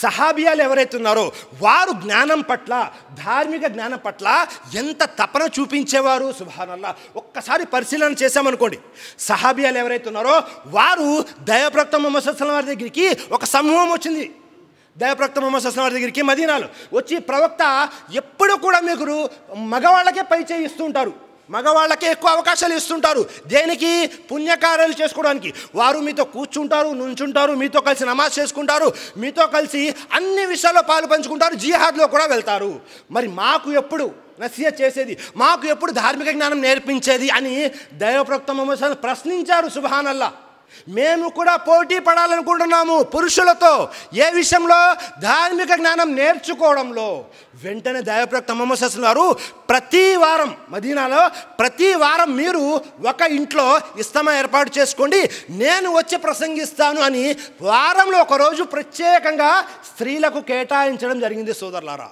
సహాబియాలు ఎవరైతే ఉన్నారో వారు జ్ఞానం పట్ల, ధార్మిక జ్ఞానం పట్ల ఎంత తపన చూపించేవారు. సుబ్హానల్లా. ఒక్కసారి పరిశీలన చేశామనుకోండి, సహాబియాలు ఎవరైతే ఉన్నారో వారు దైవప్రవక్త ముహమ్మద్ సల్లల్లాహు అలైహి వసల్లం వారి దగ్గరికి ఒక సమూహం వచ్చింది. దైవప్రవక్త ముహమ్మద్ సల్లల్లాహు అలైహి వసల్లం వారి దగ్గరికి మదీనాలో వచ్చి, ప్రవక్త ఎప్పుడు కూడా మీకు మగవాళ్ళకే పై చేయి ఇస్తూ ఉంటారు, మగవాళ్ళకే ఎక్కువ అవకాశాలు ఇస్తుంటారు. దేనికి? పుణ్యకార్యాలు చేసుకోవడానికి. వారు మీతో కూర్చుంటారు, నుంచుంటారు, మీతో కలిసి నమాజ్ చేసుకుంటారు, మీతో కలిసి అన్ని విషయాల్లో పాలు పంచుకుంటారు, జిహాద్లో కూడా వెళ్తారు. మరి మాకు ఎప్పుడు నసిహత్ చేసేది, మాకు ఎప్పుడు ధార్మిక జ్ఞానం నేర్పించేది అని దైవప్రవక్త ముహమ్మద్ సల్లల్లాహు అలైహి వసల్లం ప్రశ్నించారు. సుబ్హానల్లా. మేము కూడా పోటీ పడాలనుకుంటున్నాము పురుషులతో. ఏ విషయంలో? ధార్మిక జ్ఞానం నేర్చుకోవడంలో. వెంటనే దైవప్రవక్త ముహమ్మద్ సల్లల్లాహు అలైహి వసల్లం ప్రతి వారం మదీనాలో ప్రతి వారం మీరు ఒక ఇంట్లో ఇస్తమా ఏర్పాటు చేసుకోండి, నేను వచ్చి ప్రసంగిస్తాను అని వారంలో ఒకరోజు ప్రత్యేకంగా స్త్రీలకు కేటాయించడం జరిగింది. సోదరులారా,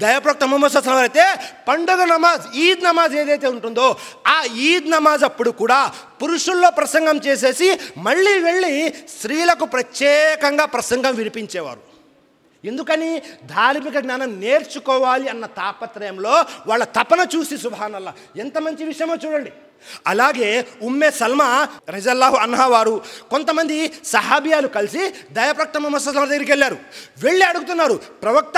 దైవప్రవక్త ముహమ్మద్ సల్లల్లాహు అలైహి వసల్లం అయితే పండుగ నమాజ్, ఈద్ నమాజ్ ఏదైతే ఉంటుందో ఆ ఈద్ నమాజ్ అప్పుడు కూడా పురుషుల్లో ప్రసంగం చేసేసి మళ్ళీ వెళ్ళి స్త్రీలకు ప్రత్యేకంగా ప్రసంగం వినిపించేవారు. ఎందుకని? ధార్మిక జ్ఞానం నేర్చుకోవాలి అన్న తాపత్రయంలో వాళ్ళ తపన చూసి. సుబ్హానల్లా, ఎంత మంచి విషయమో చూడండి. అలాగే ఉమ్మే సల్మా రజల్లాహు అన్హా వారు కొంతమంది సహాబియాలు కలిసి దైవప్రవక్త ముహమ్మద్ సల్లల్లాహు అలైహి వసల్లం దగ్గరికి వెళ్ళి అడుగుతున్నారు, ప్రవక్త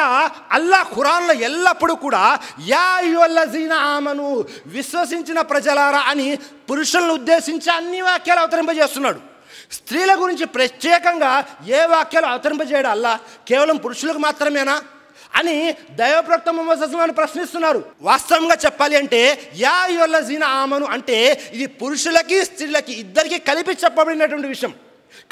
అల్లాహ్ ఖురాన్లో ఎల్లప్పుడూ కూడా యా అయ్యుహల్లజీనా ఆమను, విశ్వసించిన ప్రజలారా అని పురుషులను ఉద్దేశించి అన్ని వాక్యాలు అవతరింపజేస్తున్నాడు. స్త్రీల గురించి ప్రత్యేకంగా ఏ వాక్యాలు అవతరింపజేయడం అల్లాహ్ కేవలం పురుషులకు మాత్రమేనా అని దైవప్రవక్త ముహమ్మద్ సల్లల్లాహు అలైహి వసల్లం ప్రశ్నిస్తున్నారు. వాస్తవంగా చెప్పాలి అంటే యా అయ్యుహల్లజీనా ఆమను అంటే ఇది పురుషులకి స్త్రీలకి ఇద్దరికి కలిపి చెప్పబడినటువంటి విషయం.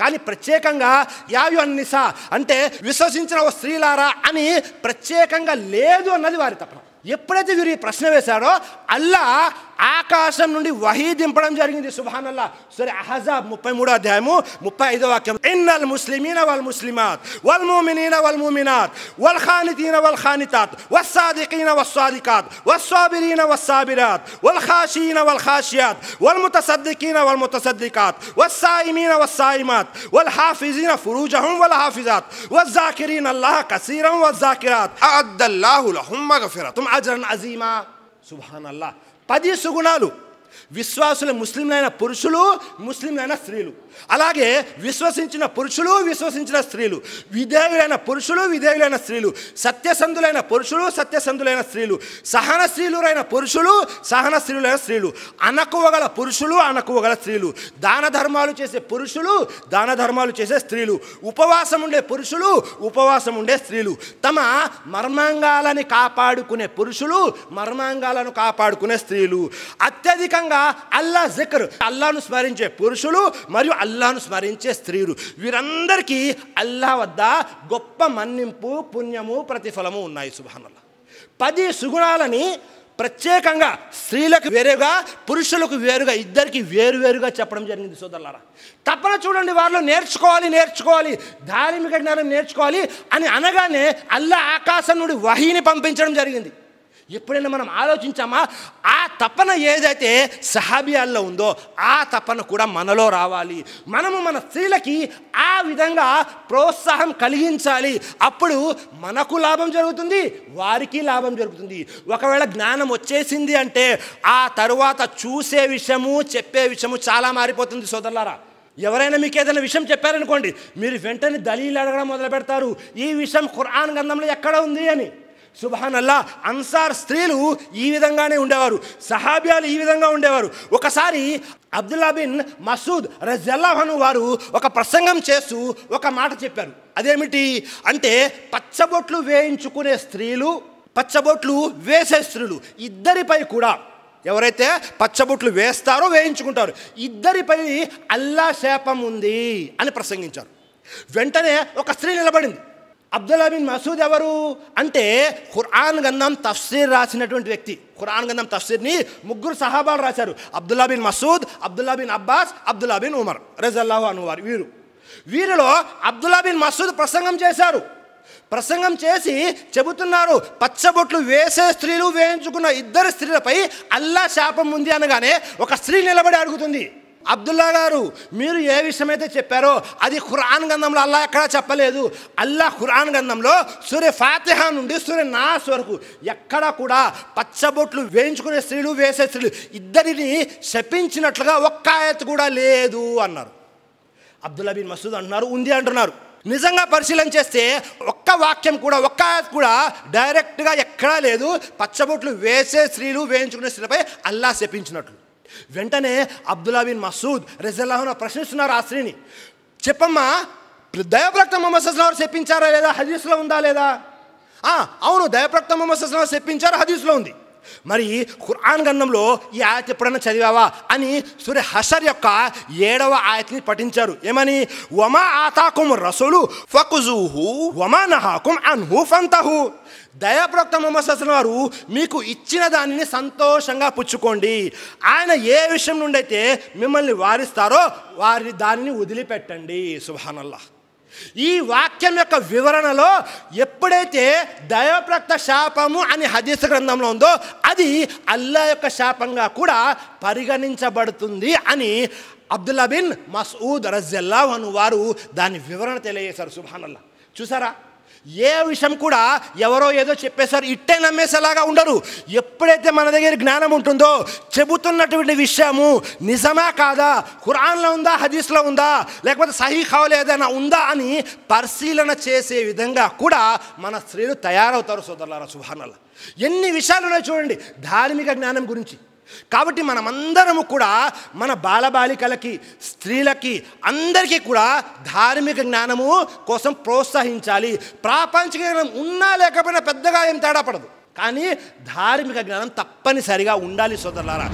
కానీ ప్రత్యేకంగా యా అయ్యుహన్నిసా అంటే విశ్వసించిన ఓ స్త్రీలారా అని ప్రత్యేకంగా లేదు అన్నది వారి తపన. ఎప్పుడైతే వీరు ఈ ప్రశ్న వేశారో అల్లాహ్ ఆకాశం నుండి వహీ దింపడం జరిగింది. సుబ్హానల్లా. సరే, అహజాబ్ 33వ అధ్యాయము 35వ వాక్యం, ఇన్నల్ ముస్లిమీన వల్ ముస్లిమాత్ వల్ ముమినీన వల్ ముమినాత్ వల్ ఖానితీన వల్ ఖానితాత్ వస్సాదికీన వస్సాదికాత్ వస్సాబిరీన వస్సాబిరాత్ వల్ ఖాషీన వల్ ఖాషియాత్ వల్ ముతసద్దికీన వల్ ముతసద్దికాత్ వస్సాయిమీన వస్సాయిమాత్ వల్ హాఫిజీన ఫురూజహుం వల్ హాఫిజాత్ వజ్జాకిరీన అల్లాహ కసీరన్ వజ్జాకిరాత్ అఅద్దల్లాహు లహుం మగ్ఫిరతున్ అజ్రన్ అజీమా. సుబ్హానల్లా. 10 సుగుణాలు విశ్వాసుల ముస్లింలైన పురుషులు, ముస్లింలైన స్త్రీలు. అలాగే విశ్వసించిన పురుషులు, విశ్వసించిన స్త్రీలు, విధేయులైన పురుషులు, విధేయులైన స్త్రీలు, సత్యసంధులైన పురుషులు, సత్యసంధులైన స్త్రీలు, సహనశీలురైన పురుషులు, సహనశీలులైన స్త్రీలు, అనకువగల పురుషులు, అనకువగల స్త్రీలు, దాన ధర్మాలు చేసే పురుషులు, దాన ధర్మాలు చేసే స్త్రీలు, ఉపవాసం ఉండే పురుషులు, ఉపవాసం ఉండే స్త్రీలు, తమ మర్మాంగాలని కాపాడుకునే పురుషులు, మర్మాంగాలను కాపాడుకునే స్త్రీలు, అత్యధికంగా అల్లా జిక్ర్, అల్లాను స్మరించే పురుషులు మరియు అల్లాను స్మరించే స్త్రీలు. వీరందరికీ అల్లా వద్ద గొప్ప మన్నింపు, పుణ్యము, ప్రతిఫలము ఉన్నాయి. సుబ్హానల్లా. 10 సుగుణాలని ప్రత్యేకంగా స్త్రీలకు వేరుగా, పురుషులకు వేరుగా, ఇద్దరికి వేరువేరుగా చెప్పడం జరిగింది. సోదరులారా, తప్పన చూడండి, వారిలో నేర్చుకోవాలి, ధార్మిక జ్ఞానం నేర్చుకోవాలి అని అనగానే అల్లా ఆకాశం నుండి వహీని పంపించడం జరిగింది. ఎప్పుడైనా మనం ఆలోచించామా? ఆ తపన ఏదైతే సహాబియాల్లో ఉందో ఆ తపన కూడా మనలో రావాలి. మనము మన స్త్రీలకి ఆ విధంగా ప్రోత్సాహం కలిగించాలి. అప్పుడు మనకు లాభం జరుగుతుంది, వారికి లాభం జరుగుతుంది. ఒకవేళ జ్ఞానం వచ్చేసింది అంటే ఆ తరువాత చూసే విషయము, చెప్పే విషయము చాలా మారిపోతుంది. సోదరులారా, ఎవరైనా మీకు ఏదైనా విషయం చెప్పారనుకోండి, మీరు వెంటనే దలీలు అడగడం మొదలు పెడతారు, ఈ విషయం ఖురాన్ గ్రంథంలో ఎక్కడ ఉంది అని. సుబ్హానల్లా. అన్సార్ స్త్రీలు ఈ విధంగానే ఉండేవారు, సహాబియాలు ఈ విధంగా ఉండేవారు. ఒకసారి అబ్దుల్లా బిన్ మసూద్ రజల్లాహు అన్హు వారు ఒక ప్రసంగం చేస్తూ ఒక మాట చెప్పారు. అదేమిటి అంటే, పచ్చబొట్లు వేయించుకునే స్త్రీలు, పచ్చబొట్లు వేసే స్త్రీలు ఇద్దరిపై కూడా, ఎవరైతే పచ్చబొట్లు వేస్తారో వేయించుకుంటారో ఇద్దరిపై అల్లా శాపం ఉంది అని ప్రసంగించారు. వెంటనే ఒక స్త్రీ నిలబడింది. అబ్దుల్లా బిన్ మసూద్ ఎవరు అంటే ఖురాన్ గ్రంథం తఫ్సీర్ రాసినటువంటి వ్యక్తి. ఖురాన్ గ్రంథం తఫ్సీర్ని 3 సహాబాలు రాశారు. Abdullah bin Masud, Abdullah bin Abbas, Abdullah bin Umar రజల్లాహు అన్హు వారు. వీరిలో అబ్దుల్లా బిన్ మసూద్ ప్రసంగం చేశారు. ప్రసంగం చేసి చెబుతున్నారు, పచ్చబొట్లు వేసే స్త్రీలు, వేయించుకున్న ఇద్దరు స్త్రీలపై అల్లా శాపం ఉంది అనగానే ఒక స్త్రీ నిలబడి అడుగుతుంది, అబ్దుల్లా గారు, మీరు ఏ విషయమైతే చెప్పారో అది ఖురాన్ గ్రంథంలో అల్లా ఎక్కడా చెప్పలేదు. అల్లా ఖురాన్ గ్రంథంలో సూరే ఫాతిహా నుండి సూరే నాస్ వరకు ఎక్కడా కూడా పచ్చబొట్లు వేయించుకునే స్త్రీలు వేసే స్త్రీలు ఇద్దరిని శపించినట్లుగా ఒక్క ఆయత్ కూడా లేదు అన్నారు. అబ్దుల్లా బిన్ మసూద్ అంటున్నారు ఉంది అంటున్నారు. నిజంగా పరిశీలన చేస్తే ఒక్క వాక్యం కూడా ఒక్క ఆయత్ కూడా డైరెక్ట్గా ఎక్కడా లేదు పచ్చబొట్లు వేసే స్త్రీలు వేయించుకునే స్త్రీలపై అల్లా శపించినట్లు. వెంటనే అబ్దుల్లా బిన్ మసూద్ రజల్లాహు అన్హు ప్రశ్నిస్తున్నారు ఆ స్త్రీని, చెప్పమ్మా, దైవప్రవక్త ముహమ్మద్ సల్లల్లాహు అలైహి వసల్లం చెప్పించారా లేదా, హదీస్లో ఉందా లేదా? అవును, దైవప్రవక్త ముహమ్మద్ సల్లల్లాహు అలైహి వసల్లం చెప్పించారు, హదీస్లో ఉంది. మరి ఖురాన్ గ్రంథంలో ఈ ఆయత్ ఎప్పుడన్నా చదివావా అని సూరే హషర్ యొక్క 7వ ఆయత్ని పఠించారు. ఏమని? వమా ఆతాకుం రసూలు ఫకుజూహు వమా నహాకుం అన్హు ఫంతహు. దయాప్రవక్త ముహమ్మద్ సల్లల్లాహు అలైహి వసల్లం వారు మీకు ఇచ్చిన దానిని సంతోషంగా పుచ్చుకోండి, ఆయన ఏ విషయం నుండి అయితే మిమ్మల్ని వారిస్తారో దానిని వదిలిపెట్టండి. సుబ్హానల్లాహ్. ఈ వాక్యం యొక్క వివరణలో ఎప్పుడైతే దైవప్రవక్త శాపము అని హదీస్ గ్రంథంలో ఉందో అది అల్లా యొక్క శాపంగా కూడా పరిగణించబడుతుంది అని అబ్దుల్లా బిన్ మసూద్ రజల్లాహు అన్హు వారు దాని వివరణ తెలియజేశారు. సుబ్హానల్లాహ్. చూసారా, ఏ విషయం కూడా ఎవరో ఏదో చెప్పేశారు ఇట్టే నమ్మేసేలాగా ఉండరు. ఎప్పుడైతే మన దగ్గర జ్ఞానం ఉంటుందో చెబుతున్నటువంటి విషయము నిజమా కాదా, ఖురాన్లో ఉందా, హదీస్లో ఉందా, లేకపోతే సహీహ్లో ఏదైనా ఉందా అని పరిశీలన చేసే విధంగా కూడా మన స్త్రీలు తయారవుతారు. సోదరులారా, సుబ్హానల్లాహ్. ఎన్ని విషయాలు ఉన్నాయో చూడండి ధార్మిక జ్ఞానం గురించి. కాబట్టి మనమందరము కూడా మన బాలబాలికలకి, స్త్రీలకి, అందరికీ కూడా ధార్మిక జ్ఞానము కోసం ప్రోత్సహించాలి. ప్రాపంచిక జ్ఞానం ఉన్నా లేకపోయినా పెద్దగా ఏం తేడా పడదు, కానీ ధార్మిక జ్ఞానం తప్పనిసరిగా ఉండాలి సోదరులారా.